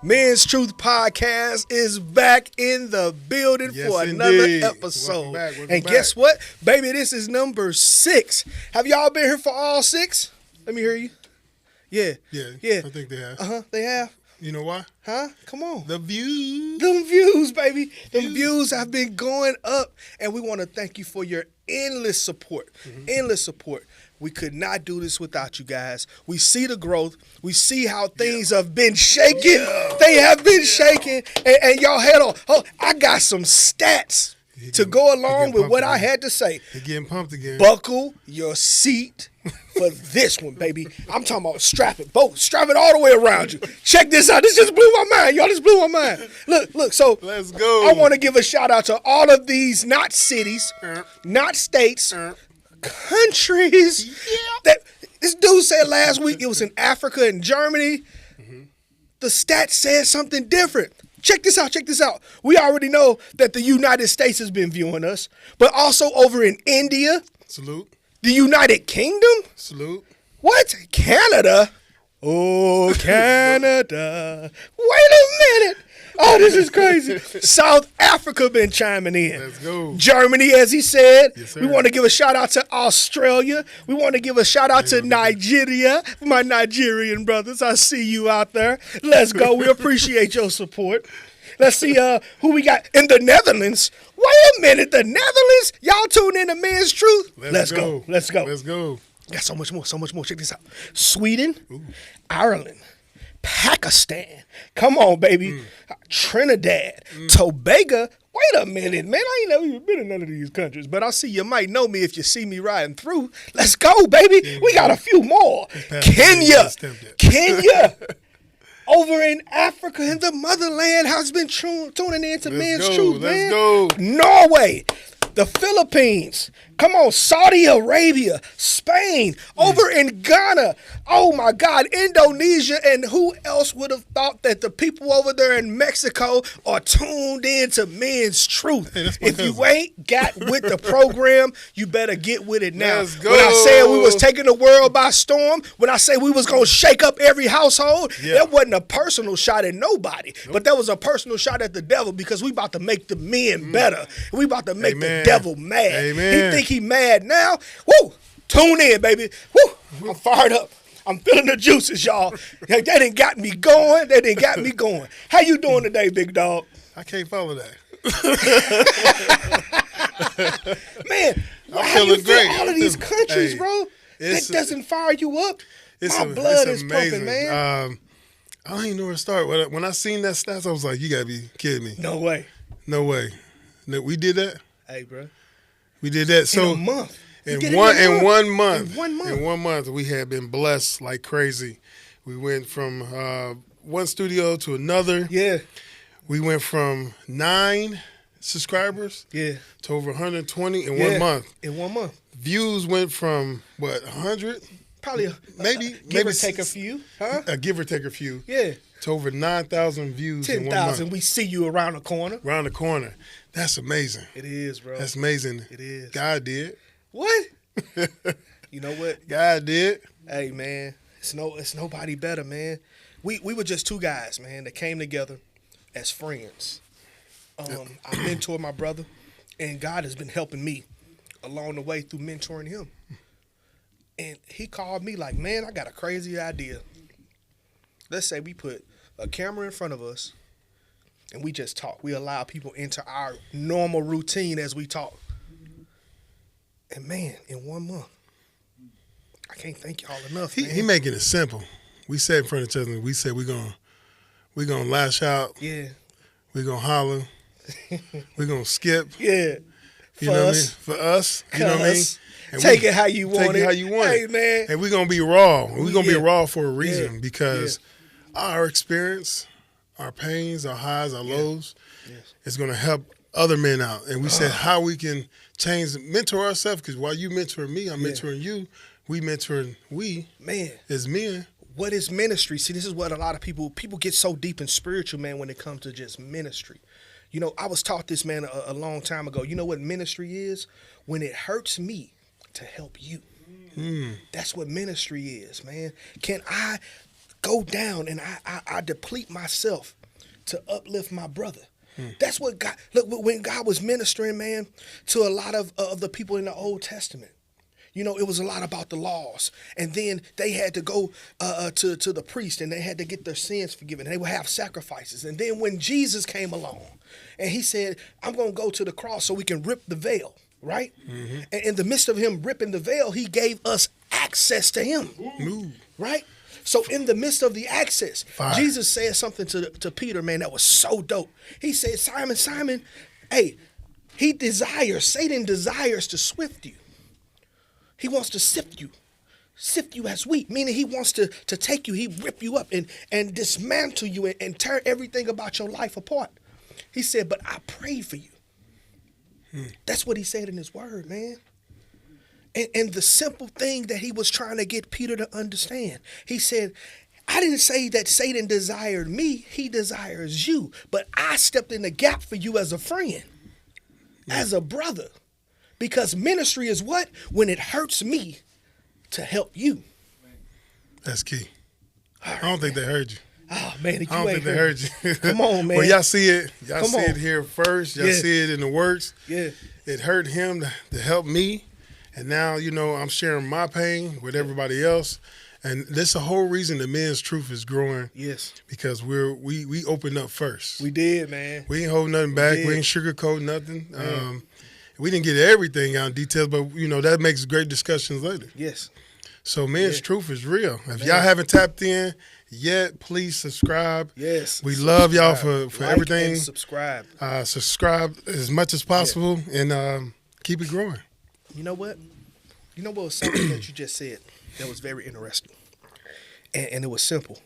Men's Truth Podcast is back in the building for another episode. Welcome back. Guess what? Baby, this is number 6. Have y'all been here for all 6? Let me hear you. Yeah. Yeah. I think they have. They have. You know why? Huh? Come on. The views. Them views, baby. Them views have been going up. And we want to thank you for your endless support. Endless support. We could not do this without you guys. We see the growth. We see how things have been shaking. They have been shaking. And y'all head on. Oh, I got some stats to go along with what I had to say. They're getting pumped again. Buckle your seat for this one, baby. I'm talking about strap it. Both. Strap it all the way around you. Check this out. This just blew my mind. Y'all, this blew my mind. Look. So let's go. I want to give a shout out to all of these, not cities, not states, countries. That this dude said last week it was in Africa and Germany. The stats said something different. Check this out. We already know that the United States has been viewing us, but also over in India. Salute. The United Kingdom. Salute. What? Canada? Oh, Canada. Wait a minute. Oh, this is crazy. South Africa been chiming in. Let's go. Germany, as he said. Yes, sir. We want to give a shout out to Australia. We want to give a shout out to Nigeria. My Nigerian brothers, I see you out there. Let's go. We appreciate your support. Let's see who we got in the Netherlands. Wait a minute, the Netherlands? Y'all tune in to Men's Truth? Let's go. Let's go. Got so much more. Check this out. Sweden, Ireland, Pakistan. Come on, baby. Trinidad, Tobago. Wait a minute, man. I ain't never even been in none of these countries, but I see you might know me if you see me riding through. Let's go, baby. We got a few more. Kenya. Over in Africa, in the motherland, has been tuning in to Men's Truth, man. Let's go. Norway, the Philippines. Come on, Saudi Arabia, Spain, over in Ghana. Oh, my God, Indonesia. And who else would have thought that the people over there in Mexico are tuned in to Men's Truth? Hey, if you ain't got with the program, you better get with it now. Let's go. When I said we was taking the world by storm, when I say we was going to shake up every household, that wasn't a personal shot at nobody. But that was a personal shot at the devil because we about to make the men better. We about to make the devil mad. Amen. He think he mad now. Woo! Tune in, baby. Woo! I'm fired up. I'm feeling the juices, y'all. They done got me going. How you doing today, big dog? I can't follow that. Man, how you feel all of these countries, bro? That doesn't fire you up? My blood is pumping, man. I don't even know where to start. When I seen that stats, I was like, you got to be kidding me. No way. We did that? Hey, bro. We did that. So in a month. In 1 month, we had been blessed like crazy. We went from one studio to another. Yeah. We went from 9 subscribers to over 120 in 1 month. In 1 month. Views went from, 100? Probably maybe give or take a few, huh? Give or take a few. Yeah. To over 9,000 views 10,000. in 1 month. We see you around the corner. Around the corner. That's amazing. It is, bro. That's amazing. It is. God did. What? You know what? God did. Hey, man. It's nobody better, man. We were just two guys, man, that came together as friends. I mentored my brother, and God has been helping me along the way through mentoring him. And he called me like, man, I got a crazy idea. Let's say we put a camera in front of us and we just talk. We allow people into our normal routine as we talk. And, man, in 1 month, I can't thank y'all enough, man. He making it simple. We sat in front of each other and we said we're gonna lash out. Yeah. We're gonna holler. We're gonna skip. Yeah. You know what I mean? For us. You know what I mean? And take it how you want it. Take it how you want it. Hey, man. And we're going to be raw. We're going to be raw for a reason because our experience, our pains, our highs, our lows is going to help other men out. And we said how we can mentor ourselves because while you mentoring me, I'm mentoring you. We mentoring as men. What is ministry? See, this is what a lot of people get so deep and spiritual, man, when it comes to just ministry. You know, I was taught this, man, a long time ago. You know what ministry is? When it hurts me to help you. That's what ministry is, man. Can I go down and I deplete myself to uplift my brother. That's what God, look, when God was ministering, man, to a lot of the people in the Old Testament, you know, it was a lot about the laws. And then they had to go to the priest and they had to get their sins forgiven. They would have sacrifices. And then when Jesus came along and he said, I'm going to go to the cross so we can rip the veil, right? Mm-hmm. And in the midst of him ripping the veil, he gave us access to him, right? So in the midst of the access, Fire. Jesus said something to Peter, man, that was so dope. He said, Simon, Simon, hey, Satan desires to swift you. He wants to sift you as wheat, meaning he wants to take you, he rip you up and dismantle you and tear everything about your life apart. He said, but I prayed for you. That's what he said in his word, man. And the simple thing that he was trying to get Peter to understand, he said, I didn't say that Satan desired me, he desires you. But I stepped in the gap for you as a friend, as a brother. Because ministry is what? When it hurts me to help you. That's key. Right, I don't think they heard you. Oh, man. I don't think they heard you. Come on, man. Well, y'all see it. Y'all see it here first. Y'all see it in the works. Yeah. It hurt him to help me. And now, you know, I'm sharing my pain with everybody else. And that's the whole reason the men's truth is growing. Yes. Because we opened up first. We did, man. We ain't hold nothing back. We ain't sugarcoat nothing. We didn't get everything out in details, but, you know, that makes great discussions later. Yes. So men's truth is real. If y'all haven't tapped in yet, please subscribe. Yes. We love y'all for like everything. And subscribe. Subscribe as much as possible and keep it growing. You know what? You know what was something that you just said that was very interesting? And it was simple.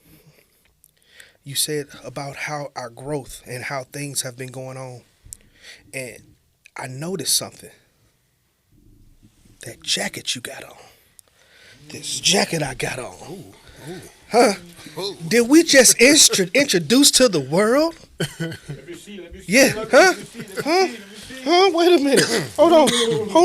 You said about how our growth and how things have been going on. And I noticed something. That jacket you got on. This jacket I got on. Ooh. Huh? Ooh. Did we just introduce to the world? Let me see. Yeah. Huh? Huh? Wait a minute. Hold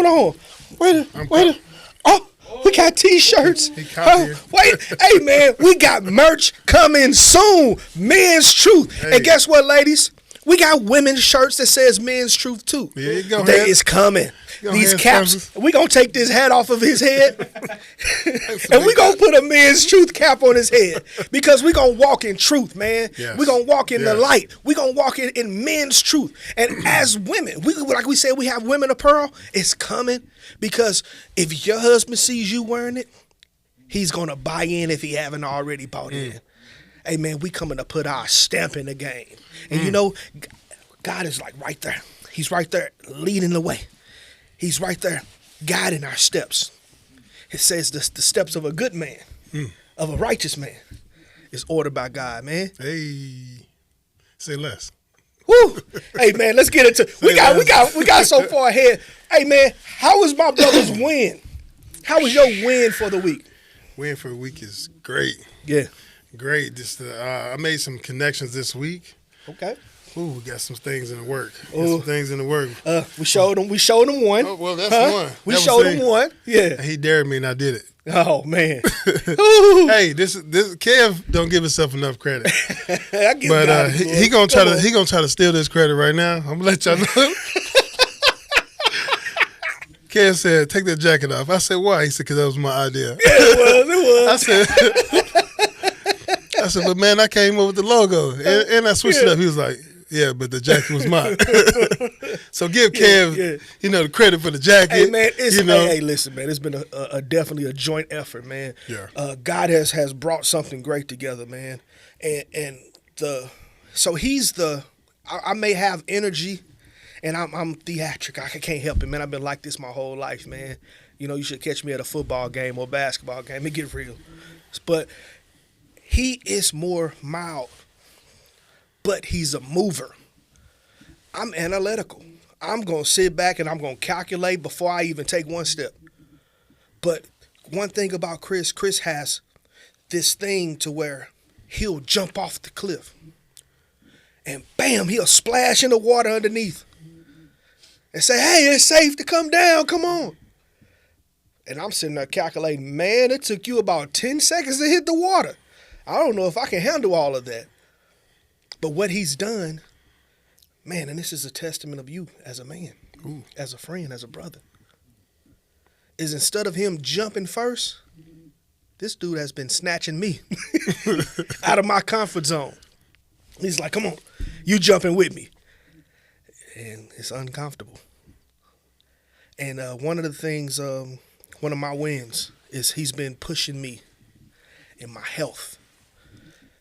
on. Wait a. Oh, we got T-shirts. Wait, hey man, we got merch coming soon. Men's Truth. Hey. And guess what, ladies? We got women's shirts that says Men's Truth too. Yeah, you go. Day is coming. These caps. We gonna take this hat off of his head, and we gonna put a Men's Truth cap on his head because we gonna walk in truth, man. Yes. We gonna walk in the light. We gonna walk in men's truth. And as women, like we said, we have women apparel. It's coming because if your husband sees you wearing it, he's gonna buy in if he haven't already bought in. Hey man, we coming to put our stamp in the game. And you know, God is like right there. He's right there leading the way. He's right there guiding our steps. It says the steps of a good man, of a righteous man, is ordered by God, man. Hey, say less. Woo! Hey man, let's get into. We got so far ahead. Hey man, how was my brother's win? How was your win for the week? Win for the week is great. Yeah, great. Just I made some connections this week. Okay. Ooh, we got some things in the work. We showed them one. Oh, well, that's one. We showed him one. Yeah. He dared me and I did it. Oh man. Hey, this Kev don't give himself enough credit. But he gonna try to steal this credit right now. I'm gonna let y'all know. Kev said, "Take that jacket off." I said, "Why?" He said, "Because that was my idea." Yeah, it was. I said, "But man, I came up with the logo and I switched it up." He was like, "Yeah, but the jacket was mine." So give Kev, the credit for the jacket. Hey man, hey, listen, man, it's been a definitely a joint effort, man. Yeah. God has brought something great together, man, so he's I may have energy, and I'm theatric. I can't help it, man. I've been like this my whole life, man. You know, you should catch me at a football game or basketball game. It get real, but he is more mild, but he's a mover. I'm analytical. I'm going to sit back and I'm going to calculate before I even take one step. But one thing about Chris has this thing to where he'll jump off the cliff and bam, he'll splash in the water underneath and say, "Hey, it's safe to come down. Come on." And I'm sitting there calculating, man, it took you about 10 seconds to hit the water. I don't know if I can handle all of that. But what he's done, man, and this is a testament of you as a man, as a friend, as a brother, is instead of him jumping first, this dude has been snatching me out of my comfort zone. He's like, come on, you jumping with me. And it's uncomfortable. And one of the things, one of my wins is he's been pushing me in my health.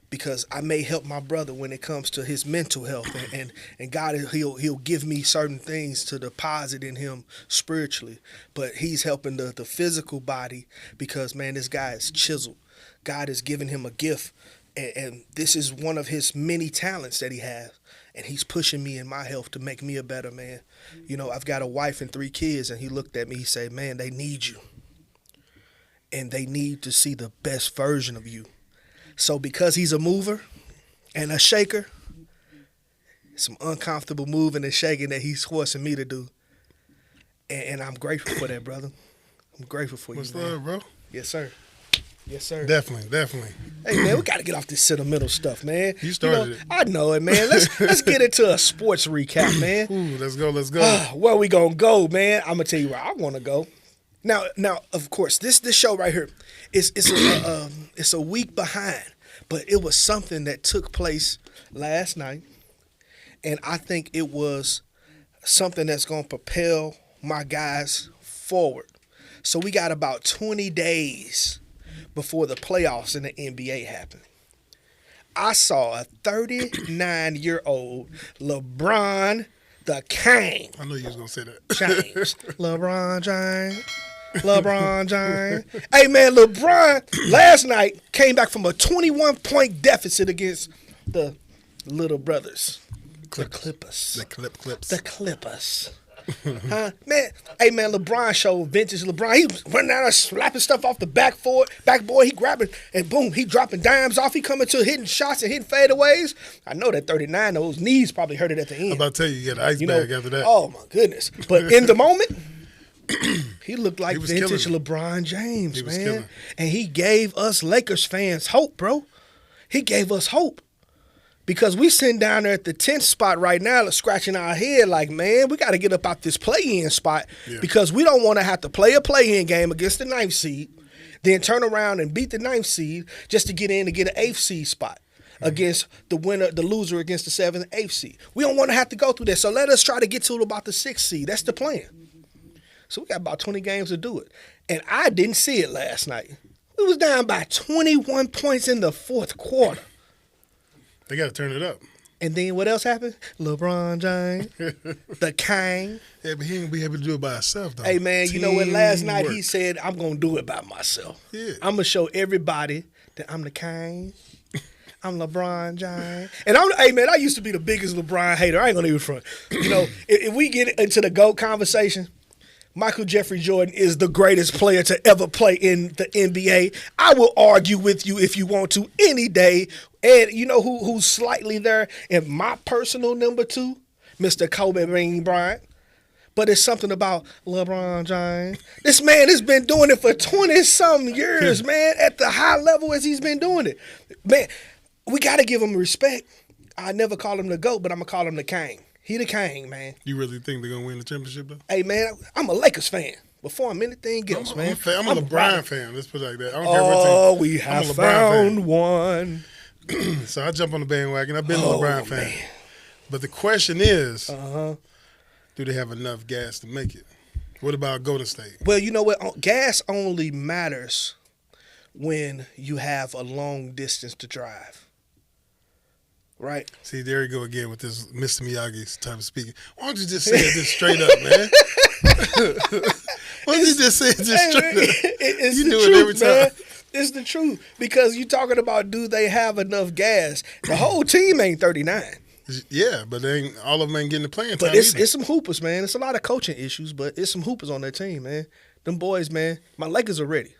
Because I may help my brother when it comes to his mental health, and God, he'll give me certain things to deposit in him spiritually. But he's helping the physical body because, man, this guy is chiseled. God has given him a gift, and this is one of his many talents that he has. And he's pushing me in my health to make me a better man. You know, I've got a wife and 3 kids, and he looked at me, he said, man, they need you. And they need to see the best version of you. So because he's a mover and a shaker, some uncomfortable moving and shaking that he's forcing me to do. And I'm grateful for that, brother. I'm grateful for What's you, man. up, bro? Yes, sir. Yes, sir. Definitely. Hey, man, we got to get off this sentimental stuff, man. You started it. I know it, man. Let's get into a sports recap, man. Ooh, let's go. Where we going to go, man? I'm going to tell you where I want to go. Now, of course, this show right here, it's a week behind, but it was something that took place last night, and I think it was something that's going to propel my guys forward. So we got about 20 days before the playoffs in the NBA happen. I saw a 39-year-old LeBron the King. I knew you was going to say that. James. LeBron James. Hey, man, LeBron last night came back from a 21-point deficit against the little brothers. The Clippers. The Clippers. Huh? Man, hey, man, LeBron showed vintage LeBron. He was running out and slapping stuff off the backboard. He grabbing, and boom, he dropping dimes off. He coming to hitting shots and hitting fadeaways. I know that 39, those knees probably hurt it at the end. I'm about to tell you, you got an ice bag after that. Oh, my goodness. But in the moment, he looked like was vintage killing it. LeBron James, He was man. killing. And he gave us Lakers fans hope, bro. He gave us hope. Because we sitting down there at the 10th spot right now, scratching our head like, man, we got to get up out this play-in spot because we don't want to have to play a play-in game against the 9th seed, then turn around and beat the 9th seed just to get in to get an 8th seed spot against the loser against the 7th and 8th seed. We don't want to have to go through that. So let us try to get to about the 6th seed. That's the plan. So we got about 20 games to do it. And I didn't see it last night. We was down by 21 points in the fourth quarter. They got to turn it up. And then what else happened? LeBron James, the King. Yeah, but he ain't be able to do it by himself, though. Hey, man, you know what? Last night Teamwork. he said, I'm going to do it by myself. Yeah. I'm going to show everybody that I'm the King. I'm LeBron James. And hey, man, I used to be the biggest LeBron hater. I ain't going to even front. You know, if we get into the GOAT conversation, Michael Jeffrey Jordan is the greatest player to ever play in the NBA. I will argue with you if you want to any day. And you know who's slightly there? And my personal number 2, Mr. Kobe Bryant. But it's something about LeBron James. This man has been doing it for 20-something years, man, at the high level as he's been doing it. Man, we got to give him respect. I never call him the GOAT, but I'm going to call him the King. He the King, man. You really think they're going to win the championship, though? Hey, man, I'm a Lakers fan. Before I'm anything else, man. I'm a LeBron fan. Let's put it like that. I don't care Oh, what team. we I'm have a LeBron found fan. one. So I jump on the bandwagon. I've been a LeBron fan. Man. But the question is, do they have enough gas to make it? What about Golden State? Well, you know what? Gas only matters when you have a long distance to drive. Right? See, there you go again with this Mr. Miyagi type of speaking. Why don't you just say it just straight up, man? Why don't you just say it just straight up? It's You the do truth, it every time. man. It's the truth. Because you're talking about do they have enough gas? The whole team ain't 39. Yeah, but they ain't, all of them ain't getting the playing time But it's either. some hoopers, man. It's a lot of coaching issues, but it's some hoopers on their team, man. Them boys, man. My Lakers are ready.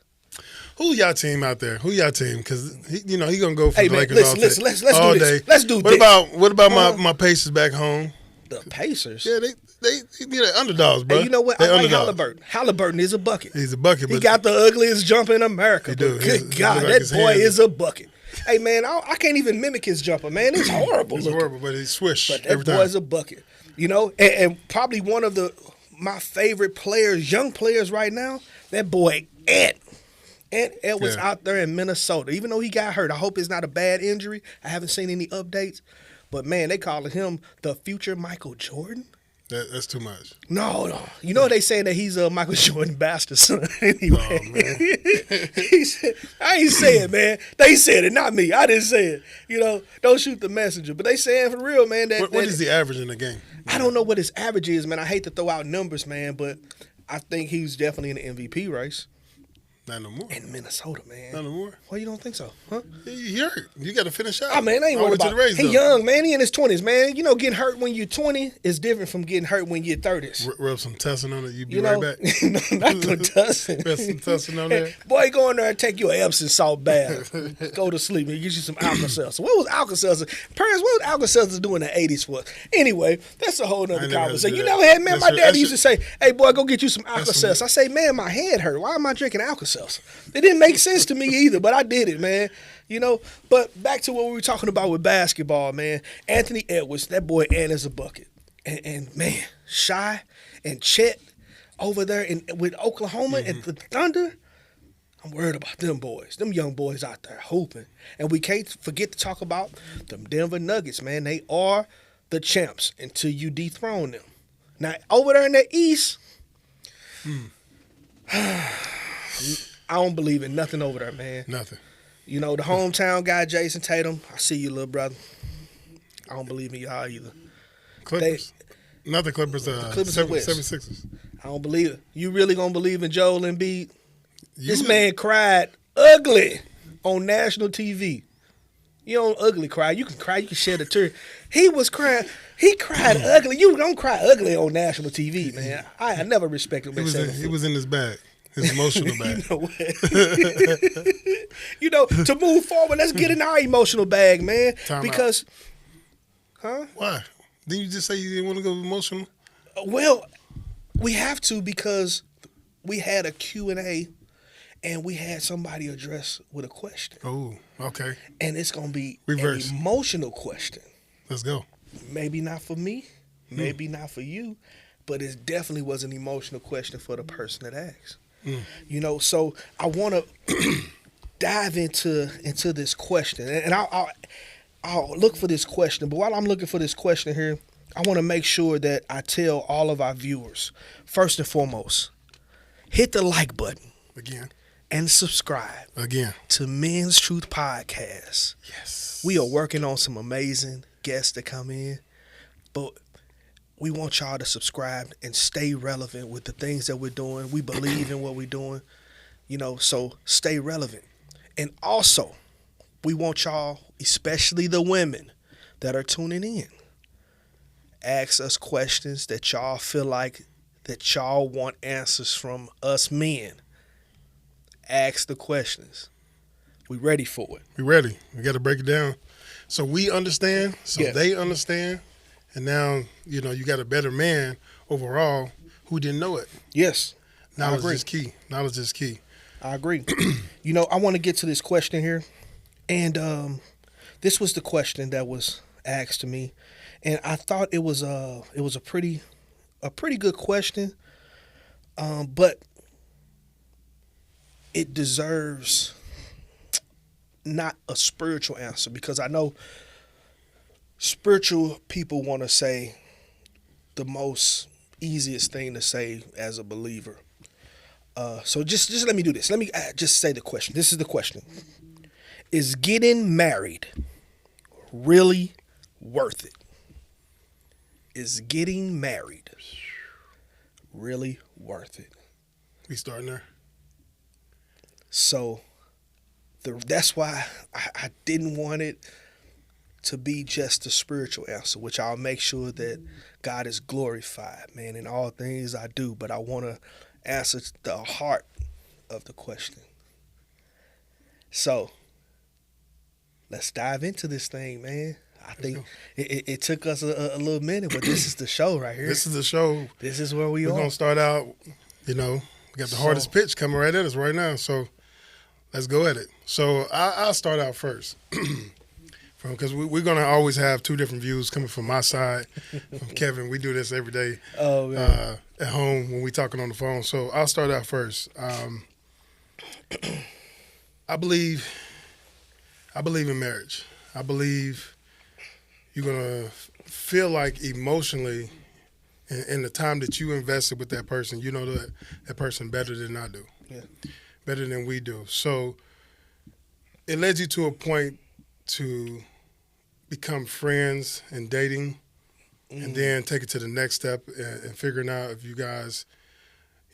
Who y'all team out there? Who y'all team? Because he gonna go for Hey, the man, Lakers listen, let's all do day. this. Let's do what this. What about my Pacers back home? The Pacers. Yeah, they're underdogs, bro. Hey, you know what? They I like underdogs. Halliburton. Halliburton is a bucket. He's a bucket. He But got the ugliest jump in America. He do. But good He God, look like that his boy hands. is a bucket. Hey, man, I can't even mimic his jumper, man. It's horrible. It's looking. horrible, but he swish But every that time. boy's a bucket. You know, and probably one of my favorite players, young players right now, that boy Ed. Ed was out there in Minnesota. Even though he got hurt, I hope it's not a bad injury. I haven't seen any updates. But, man, they calling him the future Michael Jordan. That's too much. No. You know they saying that he's a Michael Jordan bastard son. Anyway, Oh, man. I ain't saying, man. They said it, not me. I didn't say it. You know, don't shoot the messenger. But they saying for real, man. What is the average in the game? I don't know what his average is, man. I hate to throw out numbers, man, but I think he's definitely in the MVP race. Not no more. In Minnesota, man. Not no more. Why you don't think so? Huh? He hurt. You got to finish out. Oh, man, I ain't All worried the way to about the race, He though. young, man. He in his 20s, man. You know, getting hurt when you're 20 is different from getting hurt when you're 30s. Rub some tussin on it. You be You know, right back. no, not the tussin. Rub some tussin on there. Boy, go in there and take your Epsom salt bath. Go to sleep and get you some Alka-Seltzer. What was Alka-Seltzer? Parents, what was Alka-Seltzer doing in the 80s for? Anyway, that's a whole I nother never had to conversation. do You that. never had, man, my That's daddy your- used to say, hey, boy, go get you some Alka-Seltzer. I say, man, my head hurt. Why am I drinking Alka-Seltzer? It didn't make sense to me either, but I did it, man. You know, but back to what we were talking about with basketball, man. Anthony Edwards, that boy Ant is a bucket. And man, Shy and Chet over there with Oklahoma and the Thunder, I'm worried about them boys. Them young boys out there hooping. And we can't forget to talk about them Denver Nuggets, man. They are the champs until you dethrone them. Now, over there in the East, I don't believe in nothing over there, man. Nothing. You know, the hometown guy, Jason Tatum, I see you, little brother. I don't believe in y'all either. Clippers. Not the Clippers. Clippers are West. 76ers. I don't believe it. You really gonna believe in Joel Embiid? This You- man cried ugly on national TV. You don't ugly cry. You can cry. You can shed a tear. He was crying. He cried ugly. You don't cry ugly on national TV, man. I never respected him. He was in his bag. His emotional bag. You know what? You know, to move forward, let's get in our emotional bag, man. Time out. Because, Why? Didn't you just say you didn't want to go emotional? well, we have to because we had a Q&A and we had somebody address with a question. Oh, okay. And it's going to be Reverse. an emotional question. Let's go. Maybe not for me, maybe not for you, but it definitely was an emotional question for the person that asked. You know, so I want to dive into this question, and I'll look for this question. But while I'm looking for this question here, I want to make sure that I tell all of our viewers, first and foremost, hit the like button Again. and subscribe Again. to Men's Truth Podcast. Yes. We are working on some amazing guests to come in, but we want y'all to subscribe and stay relevant with the things that we're doing. We believe in what we're doing, you know, so stay relevant. And also, we want y'all, especially the women that are tuning in, ask us questions that y'all feel like that y'all want answers from us men. Ask the questions. We ready for it. We ready. We got to break it down. So we understand, so Yeah. they understand, and now, you know, you got a better man overall who didn't know it. Yes. Knowledge agree. is key. Knowledge is key. I agree. You know, I want to get to this question here, and this was the question that was asked to me, and I thought it was a pretty good question, but it deserves not a spiritual answer because I know spiritual people want to say the most easiest thing to say as a believer. So just let me do this. Let me just say the question. This is the question. Is getting married really worth it? Is getting married really worth it? We starting there. So that's why I didn't want it to be just a spiritual answer, which I'll make sure that God is glorified, man, in all things I do. But I want to answer the heart of the question. So let's dive into this thing, man. I think it took us a little minute, but this is the show right here. This is the show. This is where we're We're on. going to start out, you know, we got the hardest pitch coming right at us right now. So let's go at it. So I'll start out first. Because we're going to always have two different views coming from my side, from Kevin. We do this every day at home when we're talking on the phone. So I'll start out first. I believe in marriage. I believe you're going to feel like emotionally in the time that you invested with that person, you know that person better than I do, better than we do. So it led you to a point to become friends and dating, and then take it to the next step and figuring out if you guys,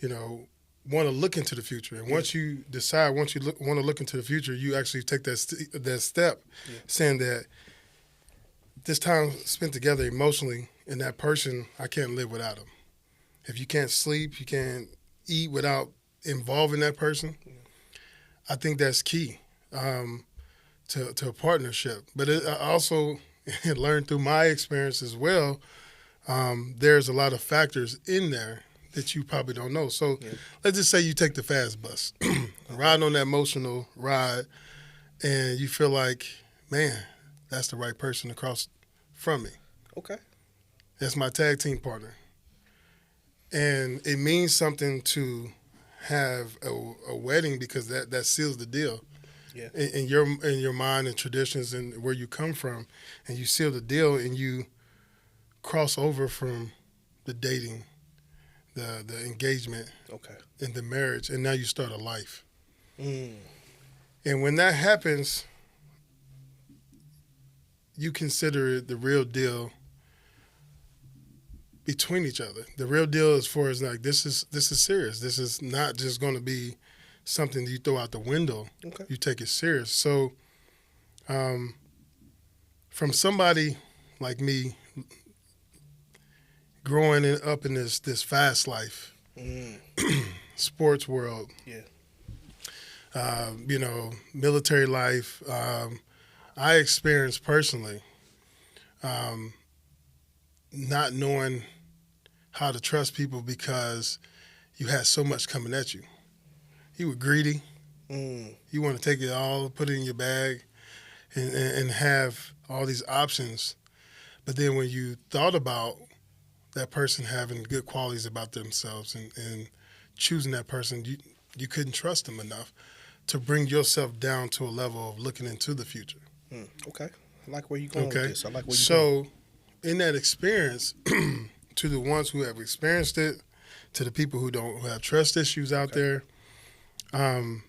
want to look into the future. And once you decide, want to look into the future, you actually take that step, saying that this time spent together emotionally and that person, I can't live without him. If you can't sleep, you can't eat without involving that person, I think that's key. To a partnership. But I also learned through my experience as well, there's a lot of factors in there that you probably don't know. So let's just say you take the fast bus, riding on that emotional ride, and you feel like, man, that's the right person across from me. Okay. That's my tag team partner. And it means something to have a wedding because that seals the deal. Yeah. In your mind and traditions and where you come from, and you seal the deal and you cross over from the dating, the engagement, and the marriage, and now you start a life. And when that happens, you consider it the real deal between each other. The real deal as far as like this is serious. This is not just going to be something that you throw out the window. You take it serious. So from somebody like me growing up in this fast life, sports world, military life, I experienced personally not knowing how to trust people because you had so much coming at you. You were greedy. You want to take it all, put it in your bag, and have all these options. But then when you thought about that person having good qualities about themselves and choosing that person, you couldn't trust them enough to bring yourself down to a level of looking into the future. Okay. I like where you're going with this. I like where you're going. So in that experience, to the ones who have experienced it, to the people who have trust issues out there, you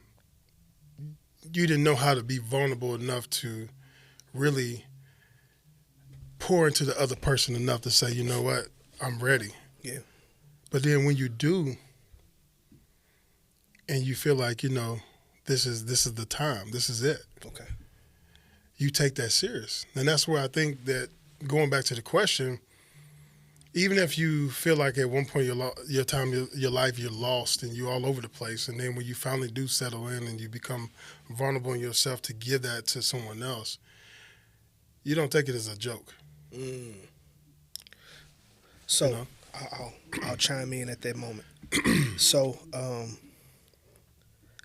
didn't know how to be vulnerable enough to really pour into the other person enough to say, you know what, I'm ready. Yeah. But then when you do, and you feel like, this is the time, this is it. Okay. You take that serious. And that's where I think that, going back to the question, even if you feel like at one point your life you're lost and you're all over the place, and then when you finally do settle in and you become vulnerable in yourself to give that to someone else, you don't take it as a joke. So I'll chime in at that moment. So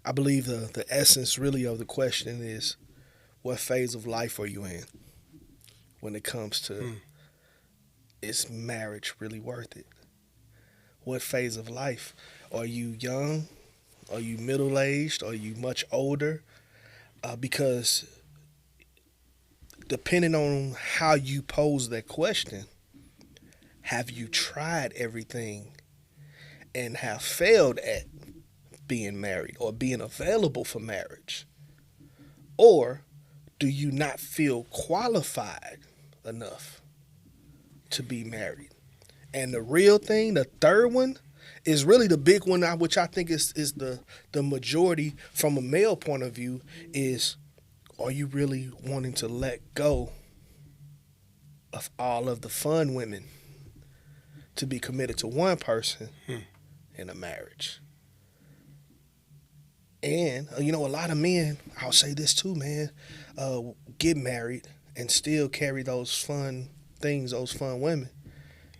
I believe the essence really of the question is, what phase of life are you in when it comes to is marriage really worth it? What phase of life? Are you young? Are you middle-aged? Are you much older? Because depending on how you pose that question, have you tried everything and have failed at being married or being available for marriage? Or do you not feel qualified enough to be married? And the real thing, the third one, is really the big one, which I think is the majority from a male point of view, is, are you really wanting to let go of all of the fun women to be committed to one person in a marriage? And, a lot of men, I'll say this too, man, get married and still carry those fun things, those fun women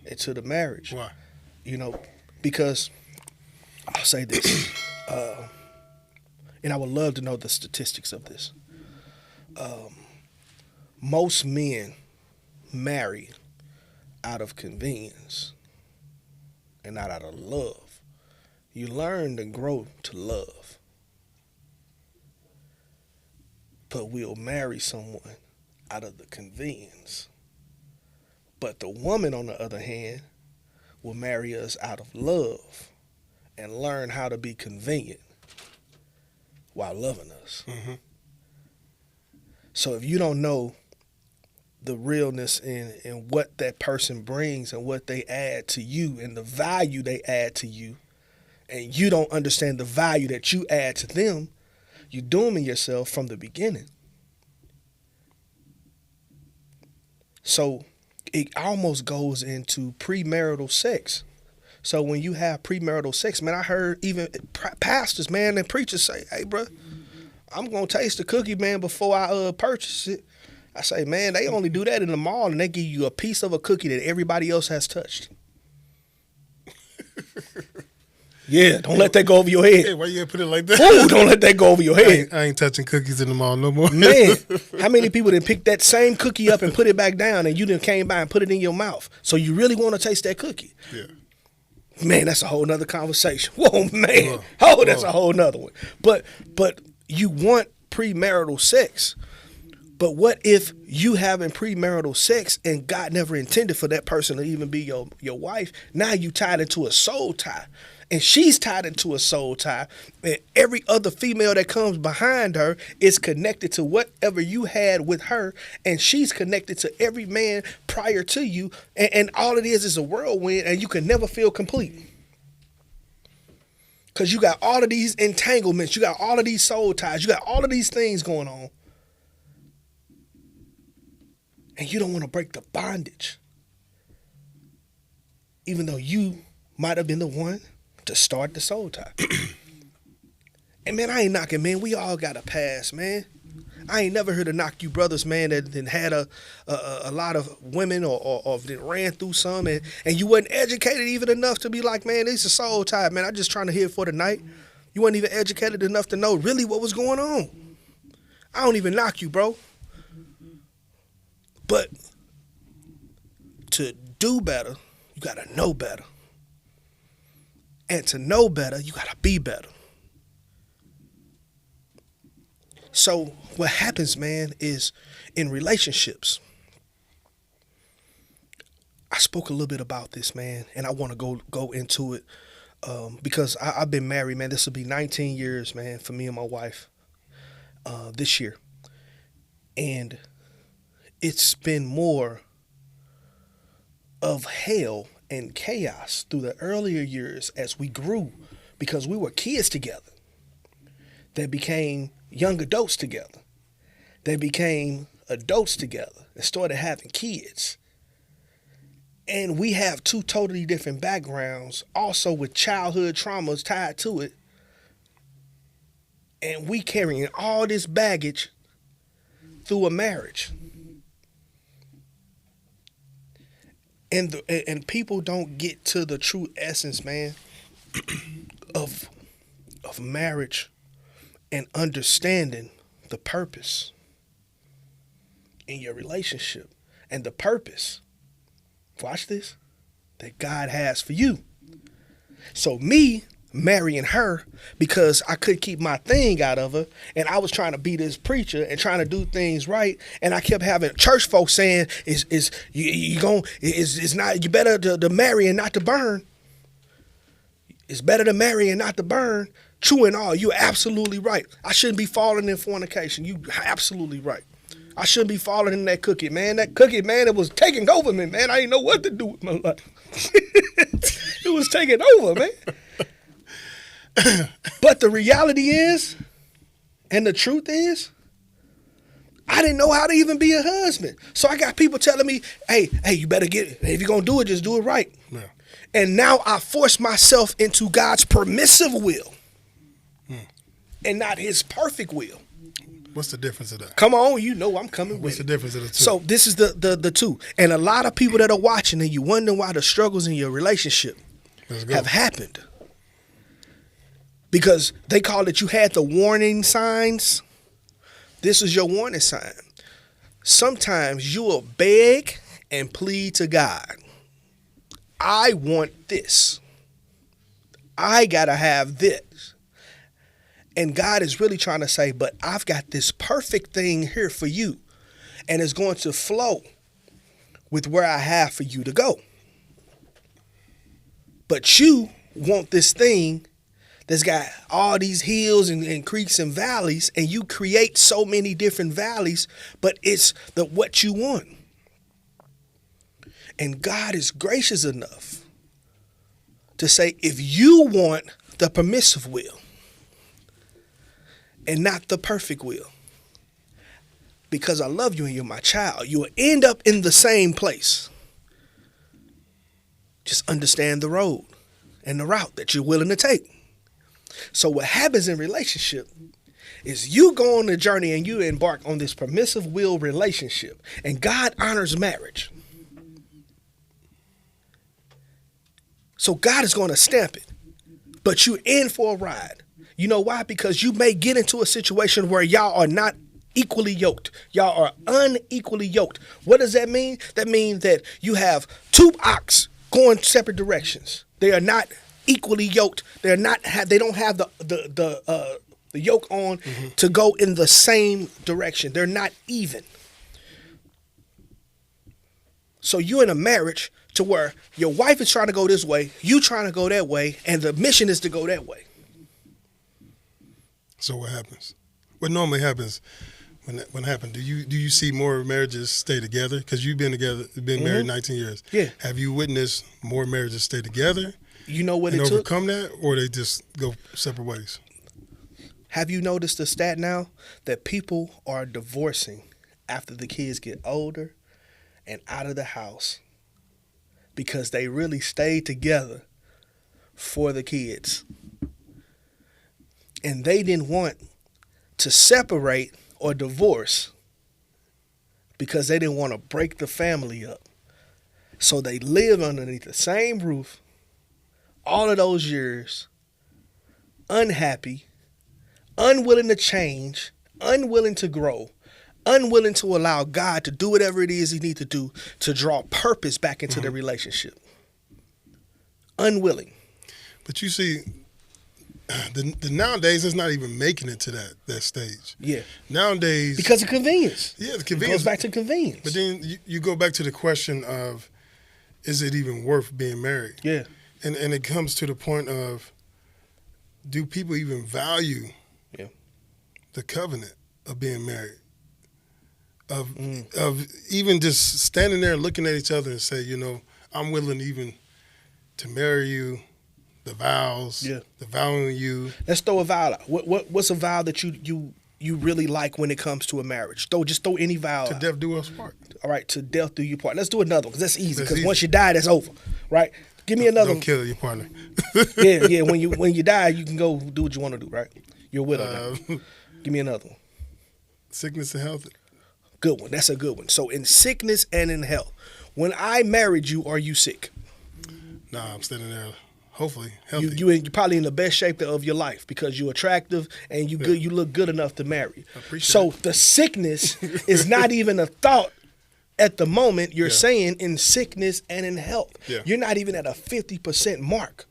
into the marriage. Why? Because I'll say this. and I would love to know the statistics of this. Most men marry out of convenience and not out of love. You learn to grow to love. But we'll marry someone out of the convenience. But the woman, on the other hand, will marry us out of love and learn how to be convenient while loving us. Mm-hmm. So if you don't know the realness in what that person brings and what they add to you and the value they add to you, and you don't understand the value that you add to them, you're dooming yourself from the beginning. So it almost goes into premarital sex. So when you have premarital sex, man, I heard even pastors, man, and preachers say, hey, bro, I'm going to taste the cookie, man, before I purchase it. I say, man, they only do that in the mall, and they give you a piece of a cookie that everybody else has touched. Yeah, don't let that go over your head. Hey, why you put it like that? Ooh, don't let that go over your head. I ain't touching cookies in the mall no more. Man, how many people done picked that same cookie up and put it back down, and you done came by and put it in your mouth? So you really want to taste that cookie? Yeah. Man, that's a whole nother conversation. Whoa, man. Oh, that's a whole nother one. But you want premarital sex. But what if you having premarital sex and God never intended for that person to even be your wife? Now you tied into a soul tie. And she's tied into a soul tie. And every other female that comes behind her is connected to whatever you had with her. And she's connected to every man prior to you. And all it is a whirlwind, and you can never feel complete. Because you got all of these entanglements. You got all of these soul ties. You got all of these things going on. And you don't want to break the bondage. Even though you might have been the one to start the soul tie. And man, I ain't knocking, man. We all got a past, man. I ain't never heard of knock you brothers, man, that then had a lot of women or that ran through some and you wasn't educated even enough to be like, man, this is a soul tie, man. I'm just trying to hear for the night. You weren't even educated enough to know really what was going on. I don't even knock you, bro. But to do better, you got to know better. And to know better, you got to be better. So what happens, man, is in relationships, I spoke a little bit about this, man, and I want to go into it because I've been married, man. This will be 19 years, man, for me and my wife this year. And it's been more of hell and chaos through the earlier years as we grew because we were kids together. They became young adults together. They became adults together and started having kids. And we have two totally different backgrounds, also with childhood traumas tied to it. And we carrying all this baggage through a marriage. And people don't get to the true essence, man, of marriage and understanding the purpose in your relationship and the purpose, watch this, that God has for you. So me marrying her because I couldn't keep my thing out of her, and I was trying to be this preacher and trying to do things right, and I kept having church folks saying, you better to marry and not to burn. It's better to marry and not to burn. True and all, you're absolutely right. I shouldn't be falling in fornication. You absolutely right. I shouldn't be falling in that cookie, man. That cookie, man, it was taking over me, man. I didn't know what to do with my life. It was taking over, man. But the reality is, and the truth is, I didn't know how to even be a husband. So I got people telling me, hey, you better get it. If you're going to do it, just do it right. Yeah. And now I force myself into God's permissive will and not his perfect will. What's the difference of that? Come on, you know I'm coming with it. What's the difference of the two? So this is the two. And a lot of people that are watching and you wonder why the struggles in your relationship have happened. Because they called it, you had the warning signs. This is your warning sign. Sometimes you will beg and plead to God. I want this. I got to have this. And God is really trying to say, but I've got this perfect thing here for you. And it's going to flow with where I have for you to go. But you want this thing that's got all these hills and creeks and valleys, and you create so many different valleys, but it's what you want. And God is gracious enough to say, if you want the permissive will and not the perfect will, because I love you and you're my child, you will end up in the same place. Just understand the road and the route that you're willing to take. So what happens in relationship is you go on the journey and you embark on this permissive will relationship, and God honors marriage. So God is going to stamp it, but you're in for a ride. You know why? Because you may get into a situation where y'all are not equally yoked. Y'all are unequally yoked. What does that mean? That means that you have two ox going separate directions. They are not equally yoked. They don't have the yoke on to go in the same direction. They're not even. So you're in a marriage to where your wife is trying to go this way, you trying to go that way, and the mission is to go that way. So what happens? What normally happens when happens? Do you see more marriages stay together? Because you've been married 19 years. Yeah. Have you witnessed more marriages stay together? You know what it and took? overcome that, or they just go separate ways? Have you noticed the stat now that people are divorcing after the kids get older and out of the house because they really stayed together for the kids? And they didn't want to separate or divorce because they didn't want to break the family up. So they lived underneath the same roof all of those years, unhappy, unwilling to change, unwilling to grow, unwilling to allow God to do whatever it is he needs to do to draw purpose back into the relationship. Unwilling. But you see, the nowadays it's not even making it to that stage. Yeah. Nowadays, because of convenience. Yeah, the It convenience goes back to convenience. But then you go back to the question of, is it even worth being married? Yeah. And it comes to the point of, do people even value the covenant of being married? Of even just standing there looking at each other and say, I'm willing even to marry you, the vows, the vowing you. Let's throw a vow out. What's a vow that you really like when it comes to a marriage? Just throw any vow To out. death do us part. All right, to death do you part. Let's do another one because that's easy. Because once you die, that's over, right? Give me another Don't one. kill your partner. Yeah. When you die, you can go do what you want to do, right? You're a widow now. Give me another one. Sickness and health. Good one. That's a good one. So in sickness and in health, when I married you, are you sick? Nah, I'm standing there. Hopefully healthy. You're probably in the best shape of your life because you're attractive and you good. You look good enough to marry. I appreciate So it. the sickness is not even a thought at the moment. You're saying in sickness and in health. Yeah. You're not even at a 50% mark.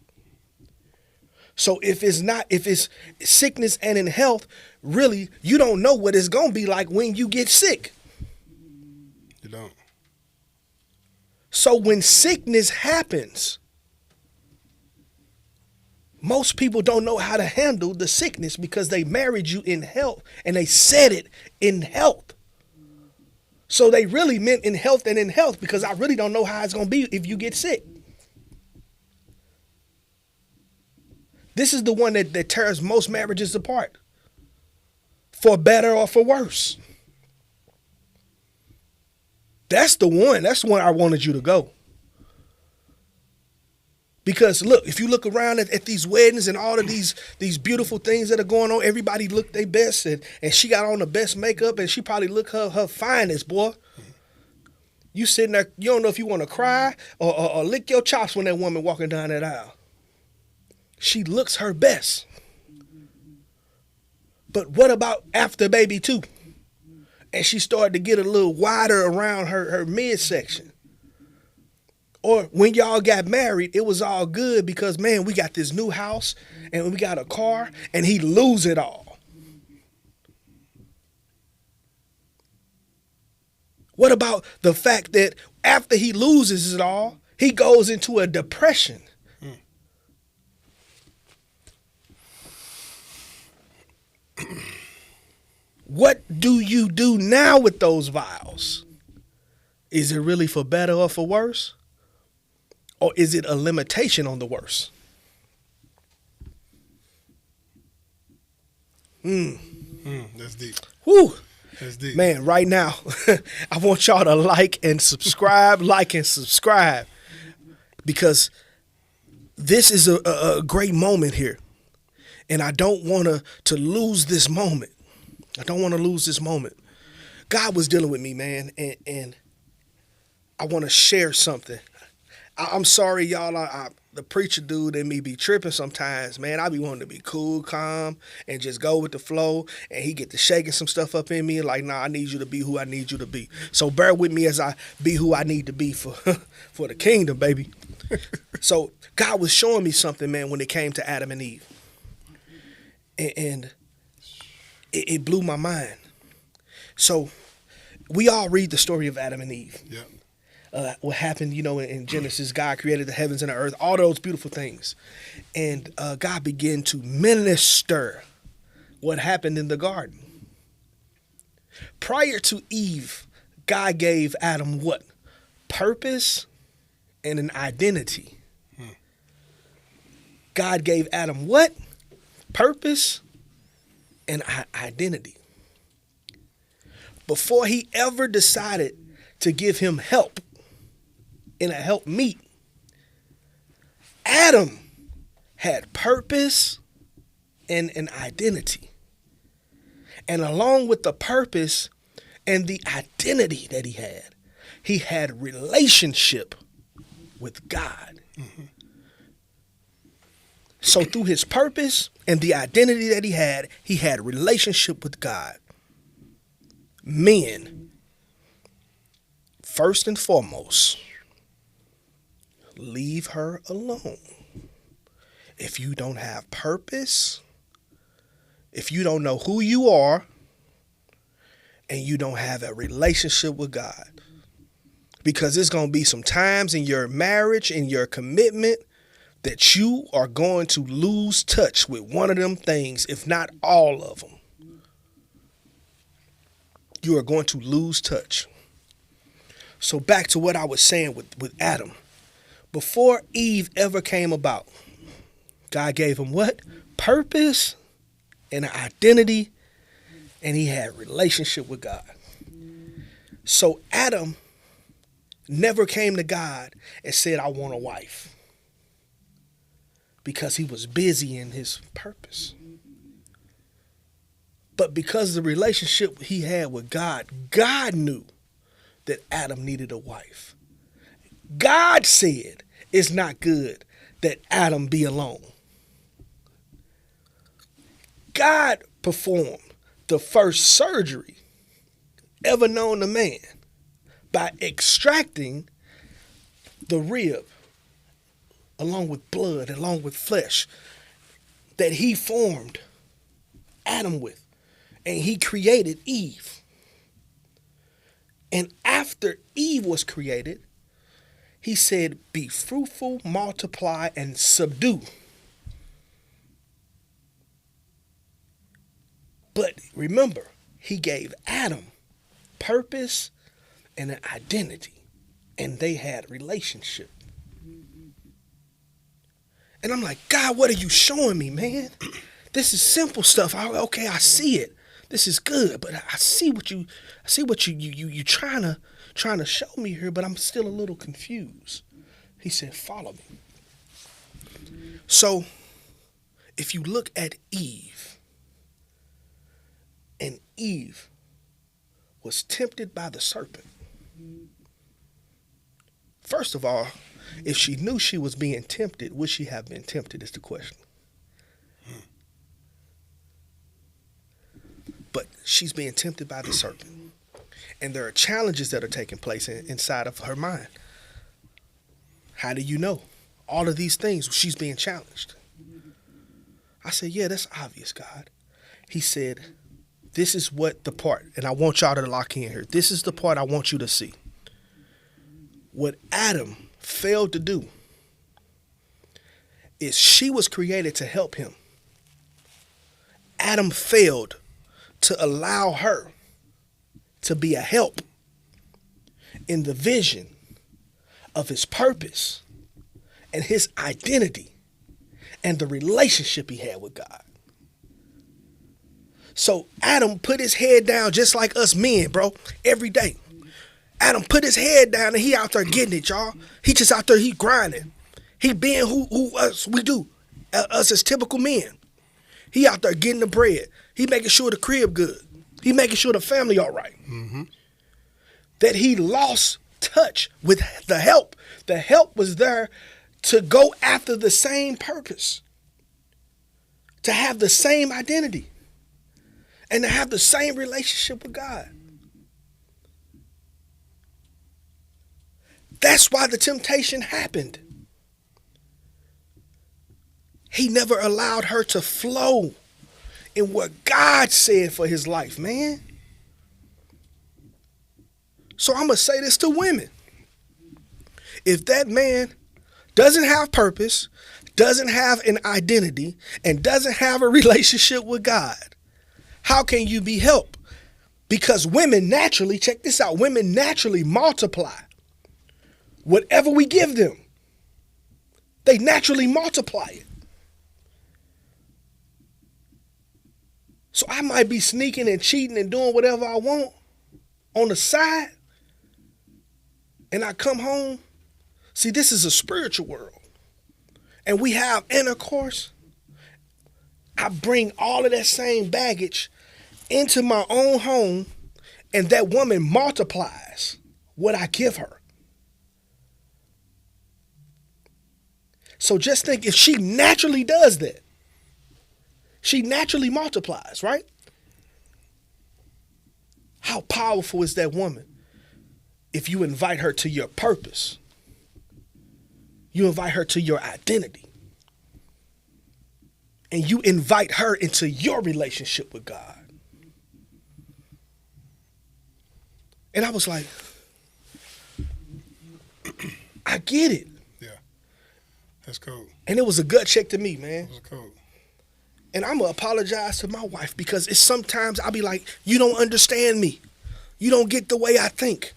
So if it's sickness and in health, really, you don't know what it's gonna be like when you get sick. You don't. So when sickness happens, most people don't know how to handle the sickness because they married you in health and they said it in health. So they really meant in health and in health because I really don't know how it's going to be if you get sick. This is the one that tears most marriages apart, for better or for worse. That's the one. That's the one I wanted you to go. Because look, if you look around at these weddings and all of these beautiful things that are going on, everybody look their best and she got on the best makeup and she probably look her finest, boy. You sitting there, you don't know if you want to cry or lick your chops when that woman walking down that aisle. She looks her best. But what about after baby 2? And she started to get a little wider around her midsection. Or when y'all got married, it was all good because, man, we got this new house and we got a car, and he lose it all. What about the fact that after he loses it all, he goes into a depression? What do you do now with those vows? Is it really for better or for worse? Or is it a limitation on the worse? That's deep. Whew. That's deep. Man, right now, I want y'all to like and subscribe, because this is a great moment here. And I don't want to lose this moment. I don't want to lose this moment. God was dealing with me, man, and I want to share something. I'm sorry, y'all. The preacher dude in me be tripping sometimes, man. I be wanting to be cool, calm, and just go with the flow. And he get to shaking some stuff up in me, like, nah, I need you to be who I need you to be. So bear with me as I be who I need to be for for the kingdom, baby. So God was showing me something, man, when it came to Adam and Eve. And it blew my mind. So we all read the story of Adam and Eve. Yeah. What happened, in Genesis, God created the heavens and the earth, all those beautiful things. And God began to minister what happened in the garden. Prior to Eve, God gave Adam what? Purpose and an identity. God gave Adam what? Purpose and identity. Before he ever decided to give him help in a help meet, Adam had purpose and an identity. And along with the purpose and the identity that he had relationship with God. Mm-hmm. So through his purpose and the identity that he had relationship with God. Men, first and foremost, leave her alone. If you don't have purpose, if you don't know who you are, and you don't have a relationship with God. Because there's going to be some times in your marriage, in your commitment, that you are going to lose touch with one of them things, if not all of them. You are going to lose touch. So back to what I was saying with Adam. Before Eve ever came about, God gave him what? Purpose and an identity, and he had a relationship with God. So Adam never came to God and said, I want a wife, because he was busy in his purpose. But because of the relationship he had with God, God knew that Adam needed a wife. God said it's not good that Adam be alone. God performed the first surgery ever known to man by extracting the rib along with blood, along with flesh that he formed Adam with. And he created Eve. And after Eve was created, he said, be fruitful, multiply, and subdue. But remember, he gave Adam purpose and an identity, and they had relationship. And I'm like, God, what are you showing me, man? This is simple stuff. Okay, I see it. This is good, but I see what you trying to show me here, but I'm still a little confused. He said, follow me. So if you look at Eve, and Eve was tempted by the serpent. First of all, if she knew she was being tempted, would she have been tempted is the question. but she's being tempted by the serpent. And there are challenges that are taking place inside of her mind. How do you know? All of these things, she's being challenged. I said, yeah, that's obvious, God. He said, this is what the part, and I want y'all to lock in here. This is the part I want you to see. What Adam failed to do is she was created to help him. Adam failed to allow her to be a help in the vision of his purpose and his identity and the relationship he had with God. So Adam put his head down just like us men, bro, every day. Adam put his head down and he out there getting it, y'all. He just out there, he grinding. He being who us we do, us as typical men. He out there getting the bread. He making sure the crib good. He making sure the family all right. Mm-hmm. That he lost touch with the help. The help was there to go after the same purpose, to have the same identity, and to have the same relationship with God. That's why the temptation happened. He never allowed her to flow in what God said for his life, man. So I'm going to say this to women. If that man doesn't have purpose, doesn't have an identity, and doesn't have a relationship with God, how can you be helped? Because women naturally, check this out, women naturally multiply. Whatever we give them, they naturally multiply it. So I might be sneaking and cheating and doing whatever I want on the side, and I come home. See, this is a spiritual world, and we have intercourse. I bring all of that same baggage into my own home, and that woman multiplies what I give her. So just think, if she naturally does that, she naturally multiplies, right? How powerful is that woman if you invite her to your purpose? You invite her to your identity. And you invite her into your relationship with God. And I was like, I get it. Yeah. That's cool. And it was a gut check to me, man. That was cool. And I'm going to apologize to my wife, because it's sometimes I'll be like, you don't understand me. You don't get the way I think.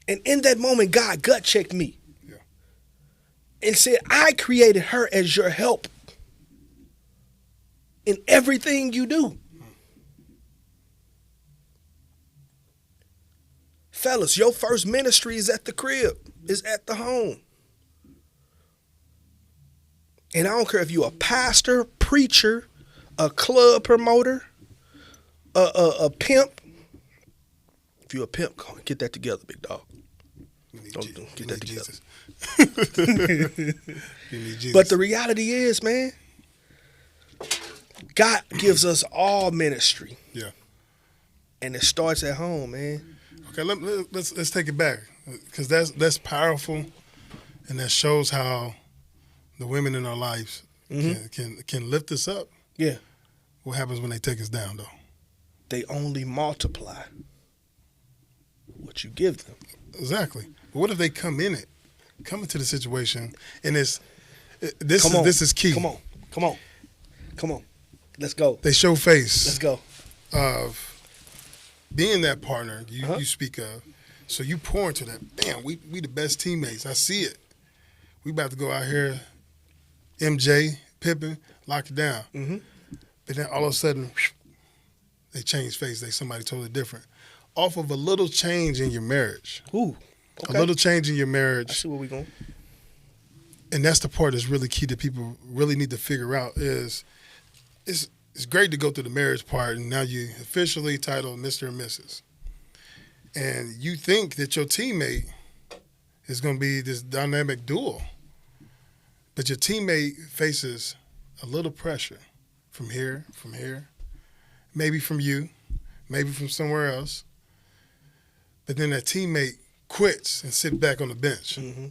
And in that moment, God gut checked me. Yeah. And said, I created her as your help in everything you do. Fellas, your first ministry is at the crib, is at the home. And I don't care if you're a pastor, preacher, a club promoter, a pimp. If you're a pimp, go and get that together, big dog. Get that together. You need Jesus. But the reality is, man, God gives us all ministry. Yeah. And it starts at home, man. Okay, let's take it back, because that's powerful, and that shows how the women in our lives can lift us up. Yeah. What happens when they take us down, though? They only multiply what you give them. Exactly. But what if they come into the situation, and this is key. Come on. Let's go. They show face. Let's go. Of being that partner you speak of. So you pour into that. Damn, we the best teammates. I see it. We about to go out here, MJ, Pippen, lock it down. Mm-hmm. But then all of a sudden, they change face. They somebody totally different. Off of a little change in your marriage. Ooh, okay. A little change in your marriage. I see where we're going. And that's the part that's really key that people really need to figure out is it's great to go through the marriage part, and now you officially titled Mr. and Mrs. And you think that your teammate is going to be this dynamic duo. But your teammate faces a little pressure from here, maybe from you, maybe from somewhere else, but then that teammate quits and sit back on the bench. Mm-hmm.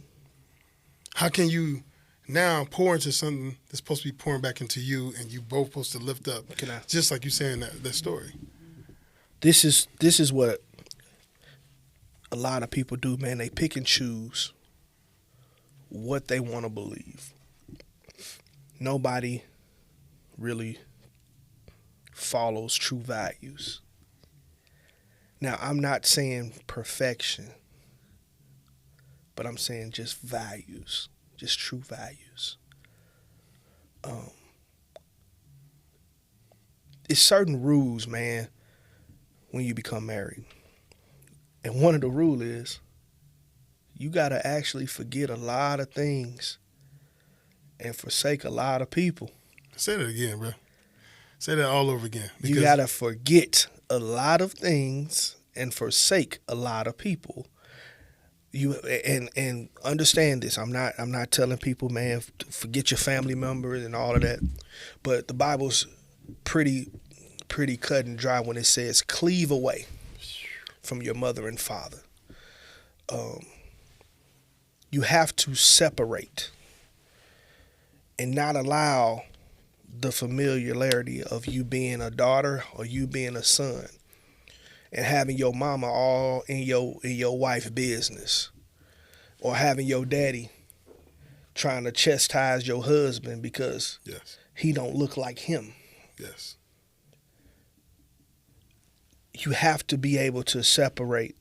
How can you now pour into something that's supposed to be pouring back into you, and you both supposed to lift up, just like you saying that story? This is what a lot of people do, man. They pick and choose what they want to believe. Nobody really follows true values. Now, I'm not saying perfection, but I'm saying just values, just true values. It's certain rules, man, when you become married. And one of the rules is you got to actually forget a lot of things and forsake a lot of people. Say that again, bro. Say that all over again. You got to forget a lot of things and forsake a lot of people. You and understand this. I'm not telling people, man, to forget your family members and all of that. But the Bible's pretty cut and dry when it says cleave away from your mother and father. You have to separate and not allow the familiarity of you being a daughter or you being a son and having your mama all in your wife's business, or having your daddy trying to chastise your husband because he don't look like him. Yes. You have to be able to separate,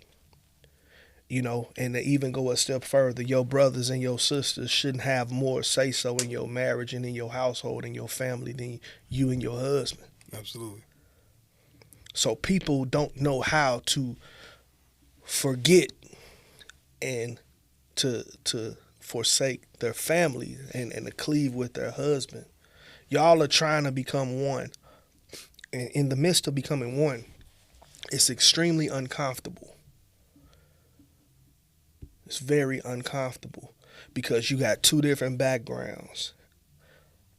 and to even go a step further, your brothers and your sisters shouldn't have more say-so in your marriage and in your household and your family than you and your husband. Absolutely. So people don't know how to forget and to forsake their family and to cleave with their husband. Y'all are trying to become one. And in the midst of becoming one, it's extremely uncomfortable. It's very uncomfortable because you got two different backgrounds.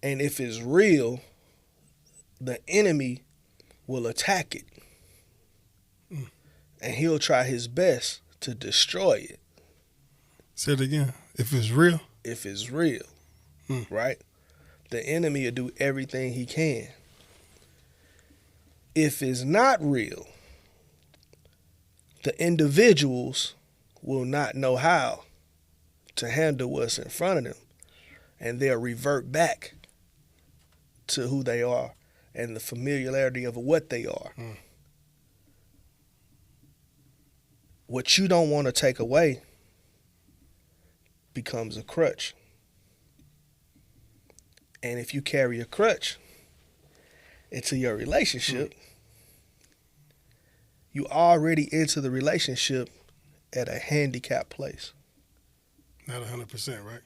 And if it's real, the enemy will attack it. And he'll try his best to destroy it. Say it again. If it's real? If it's real, right? The enemy will do everything he can. If it's not real, the individuals will not know how to handle what's in front of them. And they'll revert back to who they are and the familiarity of what they are. What you don't want to take away becomes a crutch. And if you carry a crutch into your relationship, you already into the relationship at a handicapped place. Not 100%, right?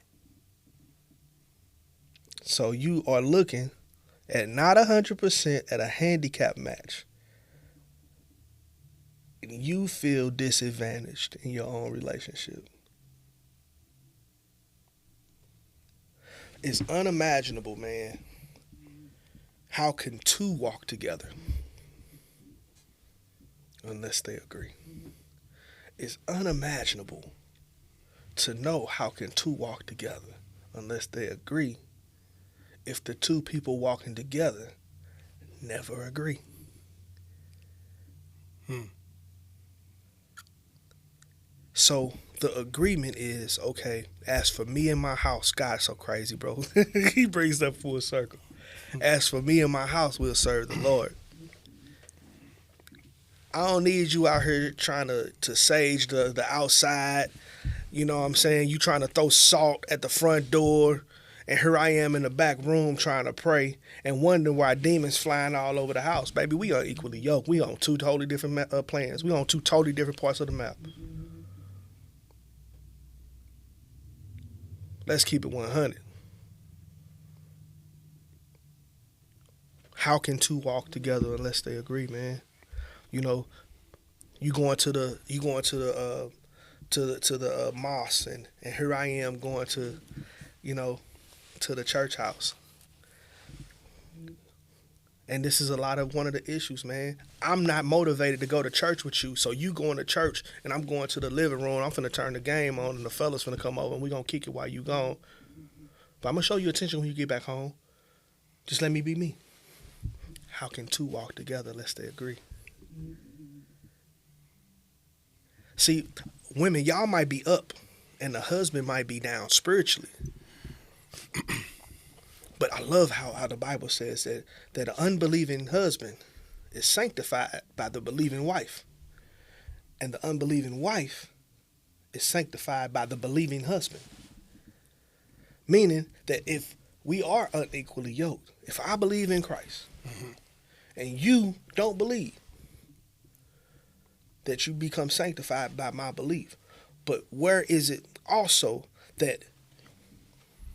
So you are looking at not 100% at a handicap match. And you feel disadvantaged in your own relationship. It's unimaginable, man. How can two walk together unless they agree? It's unimaginable to know how can two walk together unless they agree if the two people walking together never agree. So the agreement is, okay, as for me and my house, God's so crazy, bro. He brings that full circle. As for me and my house, we'll serve the Lord. I don't need you out here trying to sage the outside. You know what I'm saying? You trying to throw salt at the front door. And here I am in the back room trying to pray and wondering why demons flying all over the house. Baby, we are equally yoked. We on two totally different plans. We on two totally different parts of the map. Let's keep it 100. How can two walk together unless they agree, man? You know, you going to the mosque, and here I am going to, to the church house. And this is a lot of one of the issues, man. I'm not motivated to go to church with you, so you going to church and I'm going to the living room. I'm finna turn the game on and the fellas finna come over and we gonna kick it while you gone. But I'm gonna show you attention when you get back home. Just let me be me. How can two walk together unless they agree? See, women, y'all might be up and the husband might be down spiritually. But I love how the Bible says that an unbelieving husband is sanctified by the believing wife. And the unbelieving wife is sanctified by the believing husband. Meaning that if we are unequally yoked, if I believe in Christ and you don't believe, that you become sanctified by my belief. But where is it also that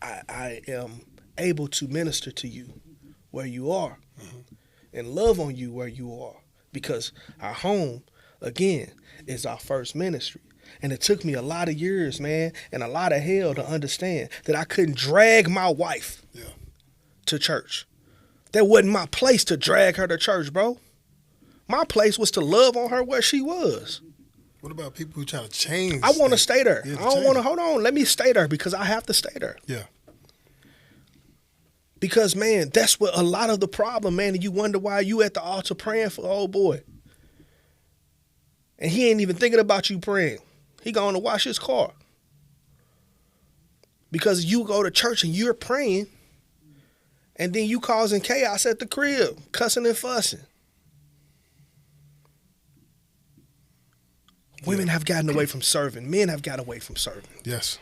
I am able to minister to you where you are and love on you where you are? Because our home, again, is our first ministry. And it took me a lot of years, man, and a lot of hell to understand that I couldn't drag my wife to church. That wasn't my place to drag her to church, bro. My place was to love on her where she was. What about people who try to change? I want to stay there. Yeah, I don't want to, hold on, let me stay there because I have to stay there. Yeah. Because, man, that's what a lot of the problem, man, and you wonder why you at the altar praying for old boy. And he ain't even thinking about you praying. He going to wash his car. Because you go to church and you're praying, and then you causing chaos at the crib, cussing and fussing. Women have gotten away from serving. Men have got away from serving. Yes.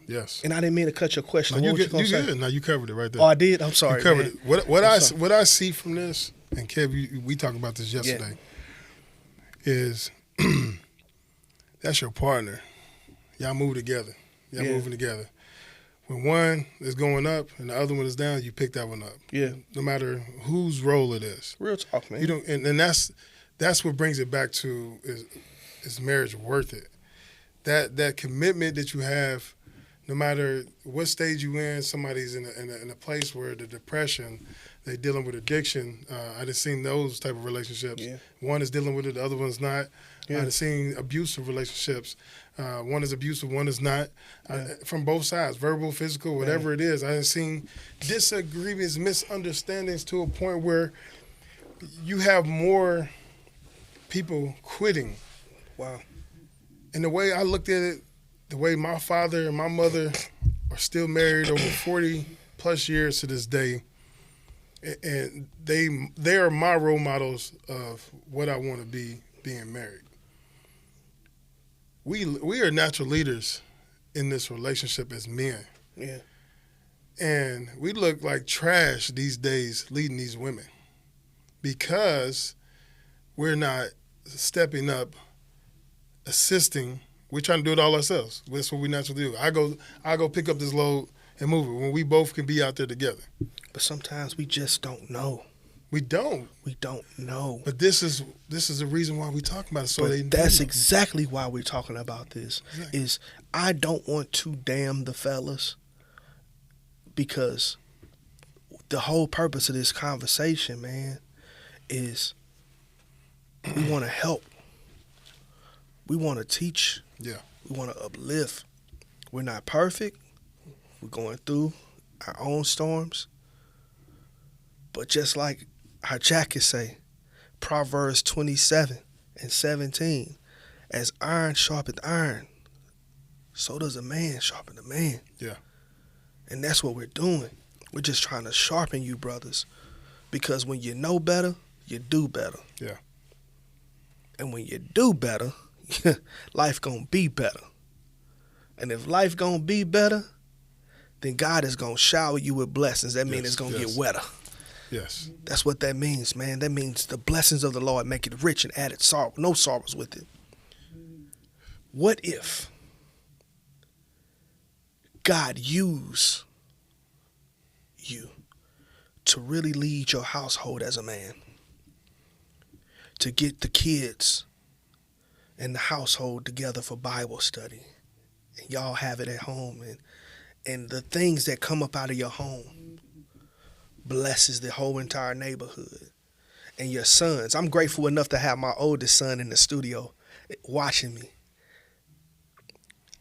Yes. And I didn't mean to cut your question. No, What was you gonna say? good. No, you covered it right there. Oh, I did? I'm sorry. You covered man. it. What I see from this, and Kev, we talked about this yesterday, is that's your partner. Y'all move together. Y'all moving together. When one is going up and the other one is down, you pick that one up. Yeah. No matter whose role it is. Real talk, man. You don't, and that's what brings it back to is marriage worth it? That commitment that you have, no matter what stage you in, somebody's in a place where the depression, they're dealing with addiction. I just seen those type of relationships. Yeah. One is dealing with it, the other one's not. Yeah. I've seen abusive relationships. One is abusive, one is not. From both sides, verbal, physical, whatever it is. I've seen disagreements, misunderstandings to a point where you have more people quitting. Wow. And the way I looked at it, the way my father and my mother are still married over 40 plus years to this day, and they are my role models of what I want to be being married. We are natural leaders in this relationship as men. Yeah. And we look like trash these days leading these women because we're not stepping up, assisting. We're trying to do it all ourselves. That's what we naturally do. I go pick up this load and move it when we both can be out there together. But sometimes we just don't know. We don't. We don't know. But this is the reason why we talk about it. So but that's exactly why we're talking about this. Exactly. Is I don't want to damn the fellas because the whole purpose of this conversation, man, is we want to help. We want to teach. Yeah. We want to uplift. We're not perfect. We're going through our own storms. But just like our jacket say, Proverbs 27:17, as iron sharpeneth iron, so does a man sharpen a man. Yeah. And that's what we're doing. We're just trying to sharpen you, brothers. Because when you know better, you do better. Yeah. And when you do better, life gonna be better. And if life gonna be better, then God is gonna shower you with blessings. That means it's gonna get wetter. Yes. That's what that means, man. That means the blessings of the Lord make it rich and added sorrow, no sorrows with it. What if God used you to really lead your household as a man? To get the kids and the household together for Bible study. And y'all have it at home. And the things that come up out of your home blesses the whole entire neighborhood. and your sons. I'm grateful enough to have my oldest son in the studio watching me.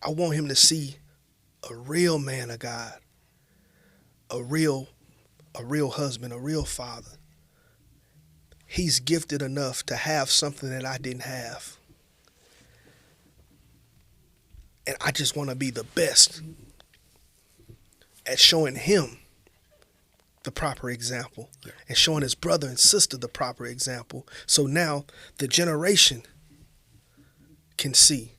I want him to see a real man of God, a real husband, a real father. He's gifted enough to have something that I didn't have. And I just want to be the best at showing him the proper example, and showing his brother and sister the proper example. So now the generation can see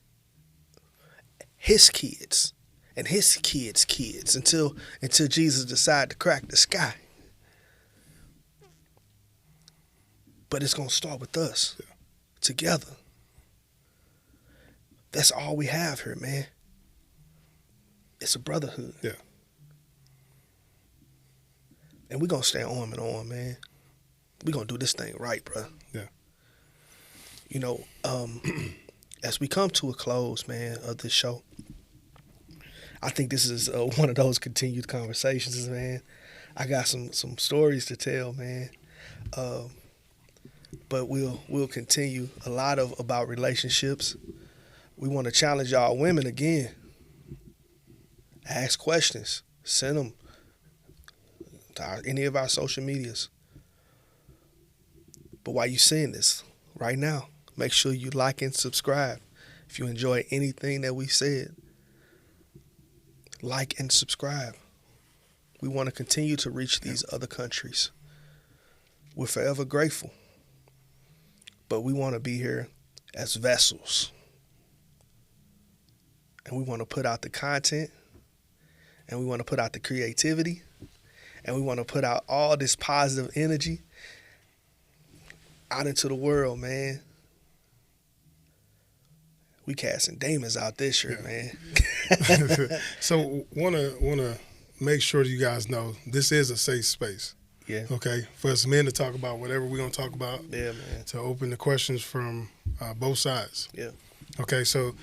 his kids and his kids' kids until Jesus decide to crack the sky. But it's going to start with us together. That's all we have here, man. It's a brotherhood. Yeah. And we're going to stay arm in arm, man. We're going to do this thing right, bro. Yeah. You know, as we come to a close, man, of this show, I think this is one of those continued conversations, man. I got some stories to tell, man. But we'll continue a lot about relationships. We want to challenge y'all women again. Ask questions. Send them to any of our social medias. But while you're seeing this right now, make sure you like and subscribe. If you enjoy anything that we said, like and subscribe. We want to continue to reach these other countries. We're forever grateful. But we want to be here as vessels. And we want to put out the content. And we want to put out the creativity. And we want to put out all this positive energy out into the world, man. We casting demons out this year, man. So wanna make sure you guys know this is a safe space. Yeah. Okay. For us men to talk about whatever we're gonna talk about. Yeah, man. To open the questions from both sides. Yeah. Okay. So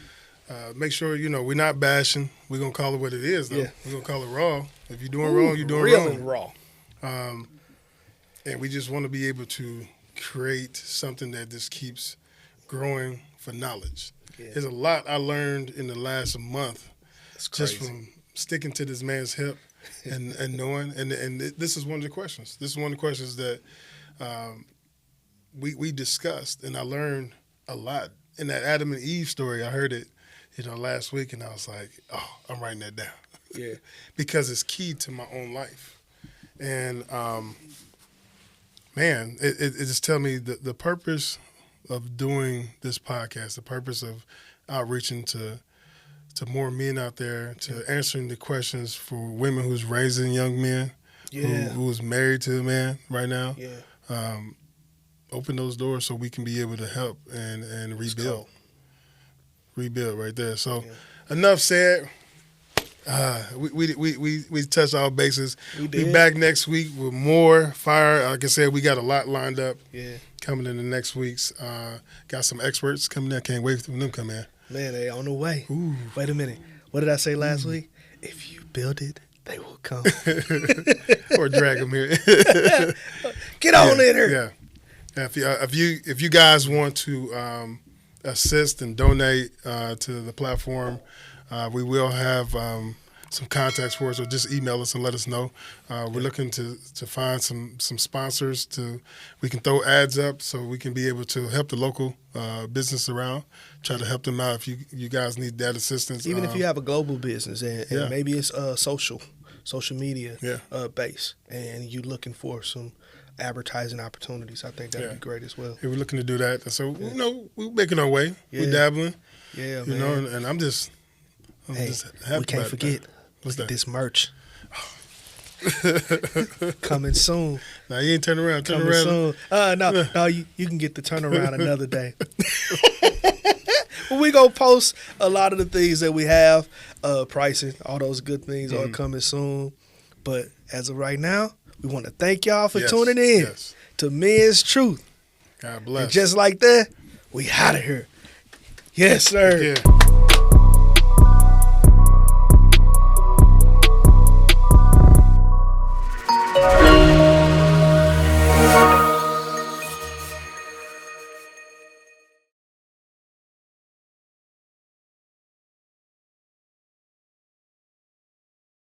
make sure we're not bashing. We're gonna call it what it is, though. Yeah. We're gonna call it raw. If you're doing wrong, you're doing real wrong. and raw. And we just want to be able to create something that just keeps growing for knowledge. Yeah. There's a lot I learned in the last month just from sticking to this man's hip and knowing. And this is one of the questions. This is one of the questions that we discussed, and I learned a lot. In that Adam and Eve story, I heard it last week, and I was like, oh, I'm writing that down. Yeah. Because it's key to my own life. And, man, it just tells me the purpose of doing this podcast, the purpose of outreaching to more men out there, to answering the questions for women who's raising young men, who's married to a man right now. Yeah. Open those doors so we can be able to help and rebuild. Rebuild right there. So enough said. We touched all bases. Be back next week with more fire. Like I said, we got a lot lined up. Yeah. Coming in the next weeks. Got some experts coming in. Can't wait for them to come in. Man, they on the way. Ooh. Wait a minute. What did I say last week? If you build it, they will come. Or drag them here. Get on in here. Yeah. If you guys want to assist and donate to the platform, we will have some contacts for us, or just email us and let us know. We're looking to find some sponsors we can throw ads up so we can be able to help the local business around, try to help them out if you guys need that assistance. Even if you have a global business and maybe it's social media base, and you're looking for some advertising opportunities, I think that'd be great as well. Yeah, we're looking to do that. And so, we're making our way. We're dabbling. Yeah, man. And I'm just happy. We can't forget. What's that? This merch. Coming soon. Now, you ain't turn around. Turn Coming around. soon. No, you can get the turnaround another day. But we gonna post a lot of the things that we have, pricing, all those good things are coming soon. But as of right now, we want to thank y'all for tuning in to Men's Truth. God bless. And just like that, we out of here. Yes, sir. Yeah.